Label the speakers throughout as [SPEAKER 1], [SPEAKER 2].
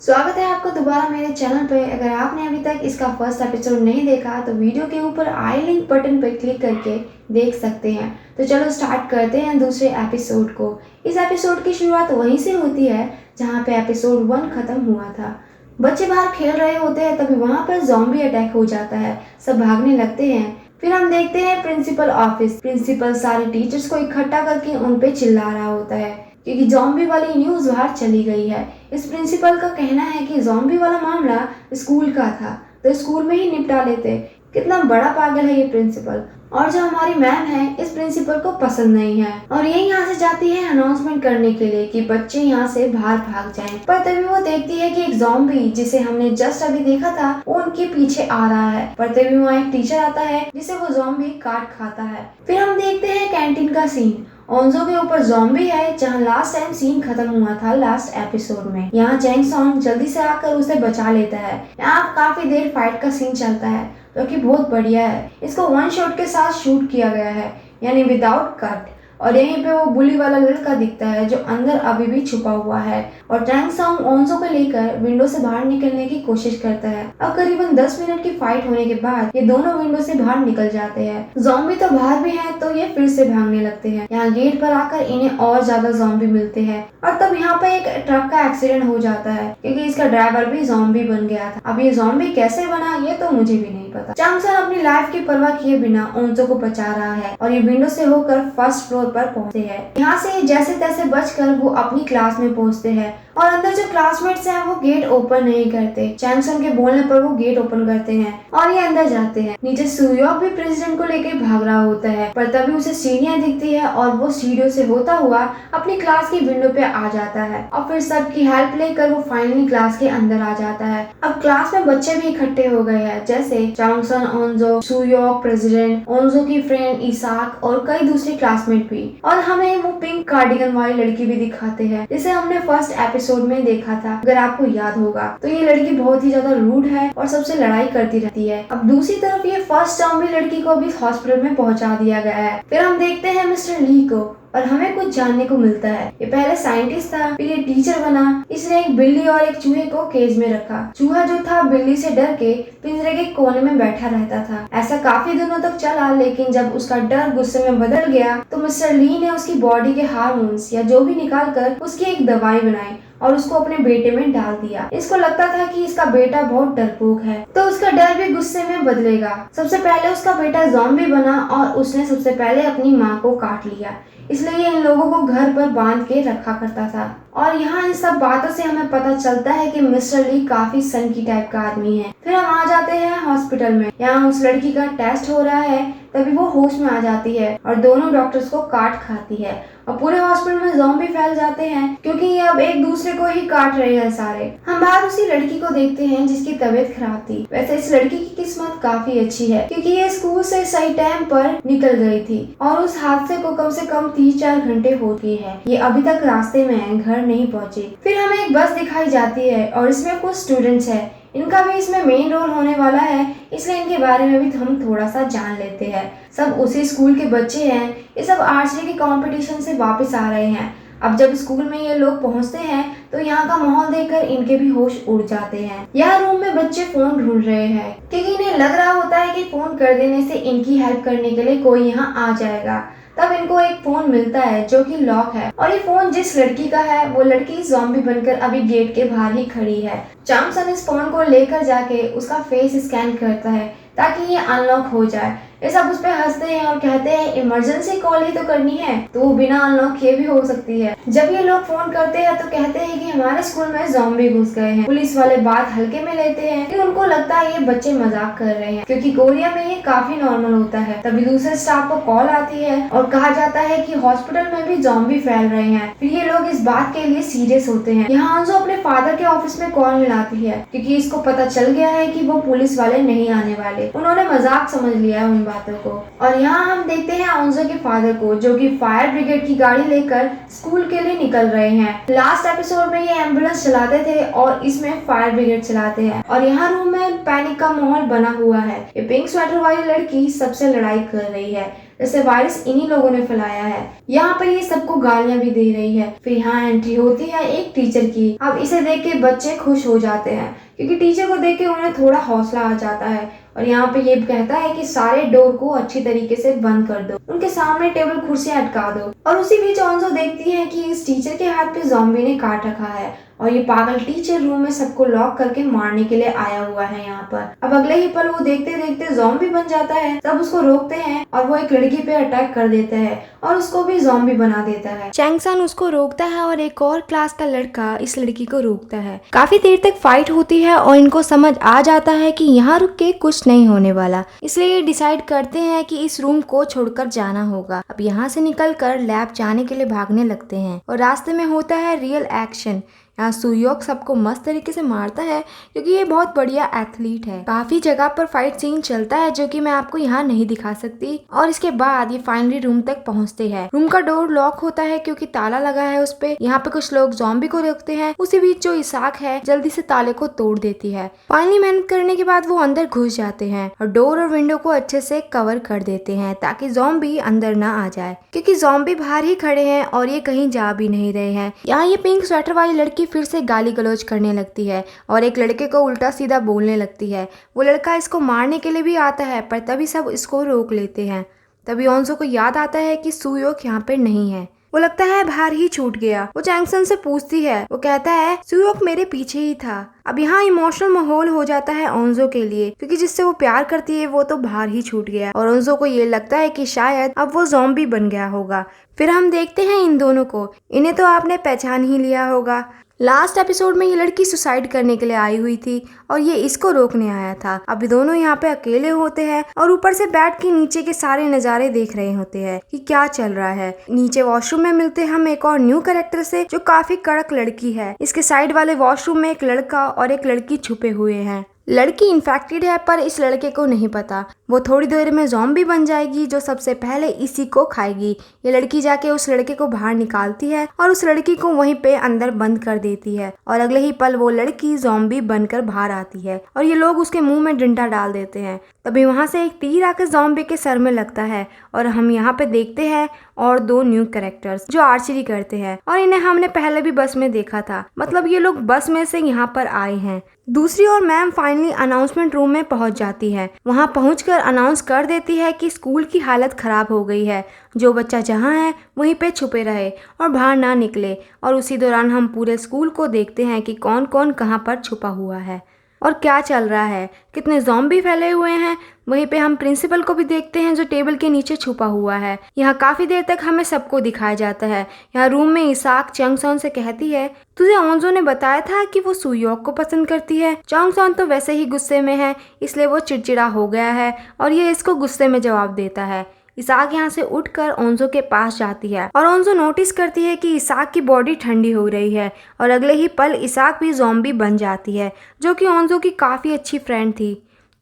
[SPEAKER 1] स्वागत है आपका दोबारा मेरे चैनल पे। अगर आपने अभी तक इसका फर्स्ट एपिसोड नहीं देखा तो वीडियो के ऊपर आई लिंक बटन पर क्लिक करके देख सकते हैं। तो चलो स्टार्ट करते हैं दूसरे एपिसोड को। इस एपिसोड की शुरुआत वहीं से होती है जहाँ पे एपिसोड 1 खत्म हुआ था। बच्चे बाहर खेल रहे होते हैं, तभी वहाँ पर ज़ॉम्बी अटैक हो जाता है। सब भागने लगते हैं। फिर हम देखते हैं प्रिंसिपल ऑफिस। प्रिंसिपल सारे टीचर्स को इकट्ठा करके उन पे चिल्ला रहा होता है क्योंकि ज़ॉम्बी वाली न्यूज़ बाहर चली गई है। इस प्रिंसिपल का कहना है कि ज़ॉम्बी वाला मामला स्कूल का था तो स्कूल में ही निपटा लेते। कितना बड़ा पागल है ये प्रिंसिपल। और जो हमारी मैम है, इस प्रिंसिपल को पसंद नहीं है और ये यहाँ से जाती है अनाउंसमेंट करने के लिए कि बच्चे यहाँ से बाहर भाग जाएं। पर तभी वो देखती है कि एक ज़ॉम्बी जिसे हमने जस्ट अभी देखा था वो उनके पीछे आ रहा है। पर तभी वहाँ एक टीचर आता है जिसे वो ज़ॉम्बी काट खाता है। फिर हम देखते हैं कैंटीन का सीन। ओंजो के ऊपर ज़ॉम्बी है जहाँ लास्ट टाइम सीन खत्म हुआ था लास्ट एपिसोड में। यहाँ चैंग सॉन्ग जल्दी से आकर उसे बचा लेता है। यहाँ काफी देर फाइट का सीन चलता है जो कि बहुत बढ़िया है। इसको वन शॉट के साथ शूट किया गया है, यानी विदाउट कट। और यहीं पे वो बुली वाला लड़का दिखता है जो अंदर अभी भी छुपा हुआ है। और चैंग सॉन्ग ओंजो को लेकर विंडो से बाहर निकलने की कोशिश करता है। अब करीबन 10 मिनट की फाइट होने के बाद ये दोनों विंडो से बाहर निकल जाते हैं। ज़ॉम्बी तो बाहर भी है तो ये फिर से भागने लगते हैं। यहाँ गेट पर आकर इन्हें और ज्यादा ज़ॉम्बी मिलते हैं। और तब यहाँ पे एक ट्रक का एक्सीडेंट हो जाता है क्योंकि इसका ड्राइवर भी ज़ॉम्बी बन गया था। अब ये ज़ॉम्बी कैसे बना ये तो मुझे भी नहीं पता। चांगसन अपनी लाइफ की परवाह किए बिना ओंजो को बचा रहा है और ये विंडो से होकर फर्स्ट फ्लोर पर पहुंचते हैं। यहाँ से जैसे तैसे बचकर वो अपनी क्लास में पहुंचते हैं और अंदर जो क्लासमेट्स हैं वो गेट ओपन नहीं करते। चैंगसन के बोलने पर वो गेट ओपन करते हैं और ये अंदर जाते हैं। नीचे सुयोक भी प्रेसिडेंट को लेकर भाग रहा होता है, पर तभी उसे सीढ़ियाँ दिखती है और वो सीढ़ियों से होता हुआ अपनी क्लास की विंडो पे आ जाता है और फिर सबकी हेल्प लेकर वो फाइनली क्लास के अंदर आ जाता है। अब क्लास में बच्चे भी इकट्ठे हो गए हैं, जैसे चांगसन, ओंजो, सुयोक, प्रेसिडेंट, ओंजो की फ्रेंड इसाक और कई दूसरे क्लासमेट भी। और हमें वो पिंक कार्डिगन वाली लड़की भी दिखाते हैं जिसे हमने फर्स्ट एपिसोड में देखा था। अगर आपको याद होगा तो ये लड़की बहुत ही ज्यादा रूड है और सबसे लड़ाई करती रहती है। अब दूसरी तरफ ये फर्स्ट ज़ॉम्बी लड़की को भी हॉस्पिटल में पहुंचा दिया गया है। फिर हम देखते हैं मिस्टर ली को और हमें कुछ जानने को मिलता है। ये पहले साइंटिस्ट था, फिर ये टीचर बना। इसने एक बिल्ली और एक चूहे को केज में रखा। चूहा जो था बिल्ली से डर के पिंजरे के कोने में बैठा रहता था। ऐसा काफी दिनों तक चला, लेकिन जब उसका डर गुस्से में बदल गया तो मिस्टर ली ने उसकी बॉडी के हार्मोन्स या जो भी निकाल कर उसकी एक दवाई बनाई और उसको अपने बेटे में डाल दिया। इसको लगता था कि इसका बेटा बहुत डरपोक है तो उसका डर भी गुस्से में बदलेगा। सबसे पहले उसका बेटा ज़ॉम्बी बना और उसने सबसे पहले अपनी माँ को काट लिया, इसलिए इन लोगों को घर पर बांध के रखा करता था। और यहाँ इन सब बातों से हमें पता चलता है कि मिस्टर ली काफी सनकी टाइप का आदमी है। फिर हम आ जाते हैं हॉस्पिटल में। यहाँ उस लड़की का टेस्ट हो रहा है, तभी वो होश में आ जाती है और दोनों डॉक्टर्स को काट खाती है और पूरे हॉस्पिटल में ज़ॉम्बी फैल जाते हैं क्योंकि ये अब एक दूसरे को ही काट रहे हैं सारे। हम बाहर उसी लड़की को देखते हैं जिसकी तबीयत खराब थी। वैसे इस लड़की की किस्मत काफी अच्छी है क्योंकि ये स्कूल से सही टाइम पर निकल गई थी और उस हादसे को कम से कम 3-4 घंटे हो गए हैं। ये अभी तक रास्ते में है, घर नहीं पहुंची। फिर हमें एक बस दिखाई जाती है और इसमें कुछ स्टूडेंट्स है। इनका भी इसमें मेन रोल होने वाला है, इसलिए इनके बारे में भी हम थोड़ा सा जान लेते हैं। सब उसी स्कूल के बच्चे हैं। ये सब आर्चरी के कंपटीशन से वापस आ रहे हैं। अब जब स्कूल में ये लोग पहुंचते हैं तो यहाँ का माहौल देखकर इनके भी होश उड़ जाते हैं। यहाँ रूम में बच्चे फोन ढूंढ रहे हैं क्योंकि इन्हें लग रहा होता है कि फोन कर देने से इनकी हेल्प करने के लिए कोई यहाँ आ जाएगा। तब इनको एक फोन मिलता है जो कि लॉक है और ये फोन जिस लड़की का है वो लड़की ज़ॉम्बी बनकर अभी गेट के बाहर ही खड़ी है। चांगसन इस फोन को लेकर जाके उसका फेस स्कैन करता है ताकि ये अनलॉक हो जाए। ये सब उस पर हंसते हैं और कहते हैं इमरजेंसी कॉल ही तो करनी है तो वो बिना अनलॉक किए भी हो सकती है। जब ये लोग फोन करते हैं तो कहते हैं कि हमारे स्कूल में ज़ॉम्बी घुस गए हैं। पुलिस वाले बात हल्के में लेते हैं कि उनको लगता है ये बच्चे मजाक कर रहे हैं क्योंकि कोरिया में ये काफी नॉर्मल होता है। तभी दूसरे स्टाफ को कॉल आती है और कहा जाता है कि हॉस्पिटल में भी ज़ॉम्बी फैल रहे हैं। फिर ये लोग इस बात के लिए सीरियस होते हैं। यहाँ ओंजो अपने फादर के ऑफिस में कॉल मिलाती है क्योंकि इसको पता चल गया है कि वो पुलिस वाले नहीं आने वाले। उन्होंने मजाक समझ लिया है उन बातों को। और यहाँ हम देखते हैं ओंजो के फादर को जो कि फायर ब्रिगेड की गाड़ी लेकर स्कूल के लिए निकल रहे हैं। लास्ट एपिसोड में ये एम्बुलेंस चलाते थे और इसमें फायर ब्रिगेड चलाते हैं। और यहाँ रूम में पैनिक का माहौल बना हुआ है। ये पिंक स्वेटर वाली लड़की सबसे लड़ाई कर रही है जैसे वायरस इन्हीं लोगों ने फैलाया है। यहाँ पर ये सबको गालियां भी दे रही है। फिर यहाँ एंट्री होती है एक टीचर की। अब इसे देख के बच्चे खुश हो जाते हैं क्योंकि टीचर को देख के उन्हें थोड़ा हौसला आ जाता है और यहाँ पे ये कहता है कि सारे डोर को अच्छी तरीके से बंद कर दो, उनके सामने टेबल कुर्सियां अटका दो। और उसी बीच ओंजो देखती है कि इस टीचर के हाथ पे ज़ॉम्बी ने काट रखा है और ये पागल टीचर रूम में सबको लॉक करके मारने के लिए आया हुआ है यहाँ पर। अब अगले ही पल वो देखते देखते ज़ॉम्बी बन जाता है। सब उसको रोकते हैं और वो एक लड़की पे अटैक कर देता है और उसको भी ज़ॉम्बी बना देता है। चैंगसन उसको रोकता है और एक और क्लास का लड़का इस लड़की को रोकता है। काफी देर तक फाइट होती है और इनको समझ आ जाता है कि यहाँ रुक के कुछ नहीं होने वाला, इसलिए ये डिसाइड करते हैं कि इस रूम को छोड़कर जाना होगा। अब यहाँ से निकलकर लैब जाने के लिए भागने लगते हैं और रास्ते में होता है रियल एक्शन। यहाँ सुयोक सबको मस्त तरीके से मारता है क्योंकि ये बहुत बढ़िया एथलीट है। काफी जगह पर फाइट सीन चलता है जो कि मैं आपको यहाँ नहीं दिखा सकती। और इसके बाद ये फाइनली रूम तक पहुँचते हैं। रूम का डोर लॉक होता है क्योंकि ताला लगा है उस पे। यहाँ पे कुछ लोग ज़ॉम्बी को रोकते हैं। उसी बीच जो इसाक है जल्दी से ताले को तोड़ देती है। फाइनली मेहनत करने के बाद वो अंदर घुस जाते हैं और डोर और विंडो को अच्छे से कवर कर देते हैं ताकि ज़ॉम्बी अंदर ना आ जाए, क्योंकि ज़ॉम्बी बाहर ही खड़े हैं और ये कहीं जा भी नहीं रहे हैं। यहाँ ये पिंक स्वेटर वाली लड़की फिर से गाली गलौज करने लगती है और एक लड़के को उल्टा सीधा बोलने लगती है। वो लड़का इसको मारने के लिए भी आता है पर तभी सब इसको रोक लेते हैं। तभी ओंजो को याद आता है कि सुयोक यहाँ पे नहीं है। वो लगता है बाहर ही छूट गया। वो चैंगसन से पूछती है। वो कहता है सुयोक मेरे पीछे ही था। अब यहाँ इमोशनल माहौल हो जाता है ओंजो के लिए, क्योंकि जिससे वो प्यार करती है वो तो बाहर ही छूट गया और ओंजो को ये लगता है कि शायद अब वो ज़ॉम्बी बन गया होगा। फिर हम देखते हैं इन दोनों को। इन्हें तो आपने पहचान ही लिया होगा। लास्ट एपिसोड में ये लड़की सुसाइड करने के लिए आई हुई थी और ये इसको रोकने आया था। अभी दोनों यहाँ पे अकेले होते हैं और ऊपर से बैठ के नीचे के सारे नज़ारे देख रहे होते हैं कि क्या चल रहा है। नीचे वॉशरूम में मिलते हम एक और न्यू कैरेक्टर से जो काफी कड़क लड़की है। इसके साइड वाले वॉशरूम में एक लड़का और एक लड़की छुपे हुए हैं। लड़की इन्फेक्टेड है पर इस लड़के को नहीं पता। वो थोड़ी देर में ज़ॉम्बी बन जाएगी जो सबसे पहले इसी को खाएगी। ये लड़की जाके उस लड़के को बाहर निकालती है और उस लड़की को वहीं पे अंदर बंद कर देती है और अगले ही पल वो लड़की ज़ॉम्बी बनकर बाहर आती है और ये लोग उसके मुंह में डंडा डाल देते हैं। तभी वहाँ से एक तीर आकर ज़ॉम्बी के सर में लगता है और हम यहाँ पे देखते हैं और दो न्यू कैरेक्टर्स जो आर्चरी करते हैं और इन्हें हमने पहले भी बस में देखा था। मतलब ये लोग बस में से यहाँ पर आए हैं। दूसरी ओर मैम फाइनली अनाउंसमेंट रूम में पहुंच जाती है। वहां पहुंचकर अनाउंस कर देती है कि स्कूल की हालत खराब हो गई है। जो बच्चा जहां है वहीं पे छुपे रहे और बाहर ना निकले। और उसी दौरान हम पूरे स्कूल को देखते हैं कि कौन कौन कहां पर छुपा हुआ है और क्या चल रहा है, कितने ज़ॉम्बी फैले हुए हैं। वहीं पे हम प्रिंसिपल को भी देखते हैं जो टेबल के नीचे छुपा हुआ है। यहाँ काफी देर तक हमें सबको दिखाया जाता है। यहाँ रूम में इसाक चंगसॉन से कहती है तुझे ओंजो ने बताया था कि वो सुयोक को पसंद करती है। चंगसॉन तो वैसे ही गुस्से में है इसलिए वो चिड़चिड़ा हो गया है और ये इसको गुस्से में जवाब देता है। इसाक यहाँ से उठकर ओंजो के पास जाती है और ओंजो नोटिस करती है कि इसाक की बॉडी ठंडी हो रही है और अगले ही पल इसाक भी ज़ॉम्बी बन जाती है जो कि ओंजो की काफ़ी अच्छी फ्रेंड थी।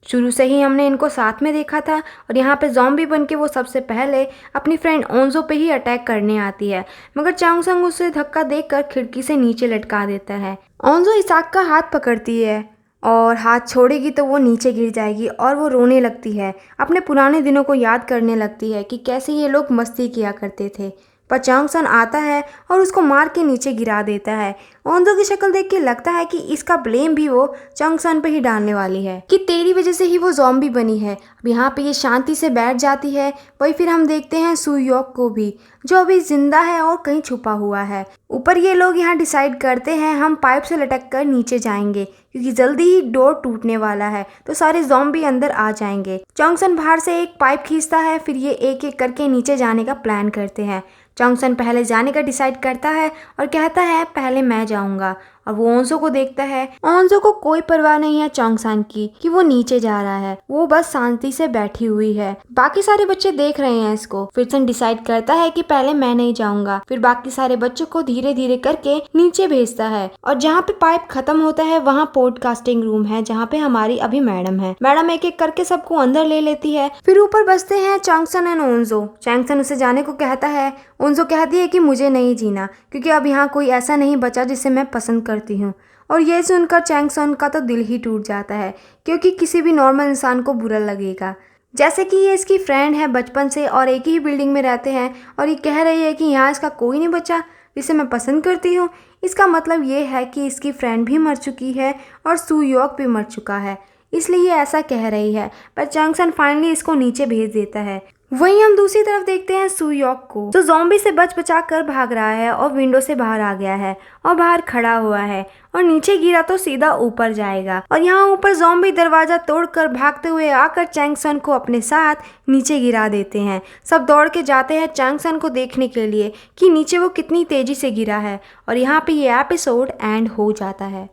[SPEAKER 1] शुरू से ही हमने इनको साथ में देखा था और यहाँ पे ज़ॉम्बी बन के वो सबसे पहले अपनी फ्रेंड ओंजो पे ही अटैक करने आती है, मगर चांगसंग उसे धक्का देकर खिड़की से नीचे लटका देता है। ओंजो इसाक का हाथ पकड़ती है और हाथ छोड़ेगी तो वो नीचे गिर जाएगी और वो रोने लगती है। अपने पुराने दिनों को याद करने लगती है कि कैसे ये लोग मस्ती किया करते थे। पर चांगसन आता है और उसको मार के नीचे गिरा देता है। ओंजो की शक्ल देख के लगता है कि इसका ब्लेम भी वो चांगसन पे ही डालने वाली है कि तेरी वजह से ही वो ज़ॉम्बी बनी है। अब यहाँ पे ये शांति से बैठ जाती है। वही फिर हम देखते हैं सुयोक को भी जो अभी जिंदा है और कहीं छुपा हुआ है। ऊपर ये लोग यहाँ डिसाइड करते हैं हम पाइप से लटक कर नीचे जाएंगे क्योंकि जल्दी ही डोर टूटने वाला है तो सारे ज़ॉम्बी अंदर आ जाएंगे। चांगसन बाहर से एक पाइप खींचता है। फिर ये एक एक करके नीचे जाने का प्लान करते हैं। चांगसन पहले जाने का डिसाइड करता है और कहता है पहले मैं जाऊंगा और वो ओंजो को देखता है। ओंजो को कोई परवाह नहीं है चांगसन की कि वो नीचे जा रहा है। वो बस शांति से बैठी हुई है। बाकी सारे बच्चे देख रहे हैं इसको। फिर सन डिसाइड करता है कि पहले मैं नहीं जाऊंगा। फिर बाकी सारे बच्चों को धीरे धीरे करके नीचे भेजता है और जहाँ पे पाइप खत्म होता है वहाँ पॉडकास्टिंग रूम है जहाँ पे हमारी अभी मैडम है। मैडम एक एक करके सबको अंदर ले लेती है। फिर ऊपर बसते हैं चांगसन एंड ओंजो। चांगसन उसे जाने को कहता है। ओंजो कहती है कि मुझे नहीं जीना क्योंकि अब यहाँ कोई ऐसा नहीं बचा जिसे मैं पसंद करती हूँ। और ये सुनकर चांगसन का तो दिल ही टूट जाता है क्योंकि किसी भी नॉर्मल इंसान को बुरा लगेगा। जैसे कि ये इसकी फ्रेंड है बचपन से और एक ही बिल्डिंग में रहते हैं और ये कह रही है कि यहाँ इसका कोई नहीं बचा जिसे मैं पसंद करती हूँ। इसका मतलब ये है कि इसकी फ्रेंड भी मर चुकी है और सू योक भी मर चुका है, इसलिए ये ऐसा कह रही है। पर चंगसन फाइनली इसको नीचे भेज देता है। वहीं हम दूसरी तरफ देखते हैं सू योक को, जो ज़ॉम्बी से बच बचा कर भाग रहा है और विंडो से बाहर आ गया है और बाहर खड़ा हुआ है और नीचे गिरा तो सीधा ऊपर जाएगा। और यहाँ ऊपर ज़ॉम्बी दरवाजा तोड़कर भागते हुए आकर चैंगसन को अपने साथ नीचे गिरा देते हैं। सब दौड़ के जाते हैं चैंगसन को देखने के लिए कि नीचे वो कितनी तेजी से गिरा है। और यहाँ पे ये एपिसोड एंड हो जाता है।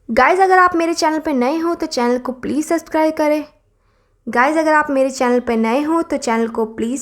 [SPEAKER 1] गाइज अगर आप मेरे चैनल पर नए हो तो चैनल को प्लीज़ सब्सक्राइब करें। गाइज अगर आप मेरे चैनल पर नए हो तो चैनल को प्लीज़